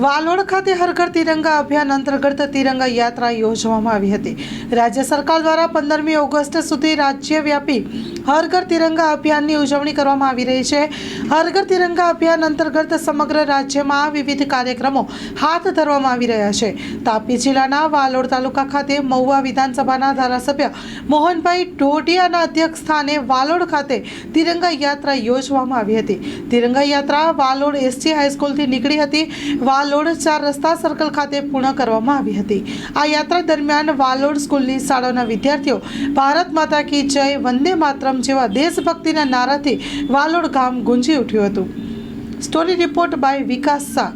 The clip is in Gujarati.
વાલોડ ખાતે હર ઘર તિરંગા અભિયાન અંતર્ગત તિરંગા યાત્રા યોજવામાં આવી હતી। રાજ્ય સરકાર દ્વારા 15મી ઓગસ્ટ સુધી રાજ્યવ્યાપી હર ઘર તિરંગા અભિયાનની ઉજવણી કરવામાં આવી રહી છે। હર ઘર તિરંગા અભિયાન અંતર્ગત સમગ્ર રાજ્યમાં વિવિધ કાર્યક્રમો હાથ ધરવામાં આવી રહ્યા છે। તાપી જિલ્લાના વાલોડ તાલુકા ખાતે મહુવા વિધાનસભાના ધારાસભ્ય મોહનભાઈ ઢોડિયાના અધ્યક્ષ સ્થાને વાલોડ ખાતે તિરંગા યાત્રા યોજવામાં આવી હતી। તિરંગા યાત્રા વાલોડ એસટી હાઈસ્કૂલથી નીકળી હતી। વાલોડ 4 રસ્તા સર્કલ ખાતે પૂર્ણ કરવામાં આવી હતી। આ યાત્રા દરમિયાન વાલોડ સ્કૂલની શાળાના વિદ્યાર્થીઓ ભારત માતા કી જય, વંદે માતરમ જેવા દેશભક્તિના નારાથી વાલોડ ગામ ગુંજી ઉઠ્યું હતું। Story report by Vikas Shah.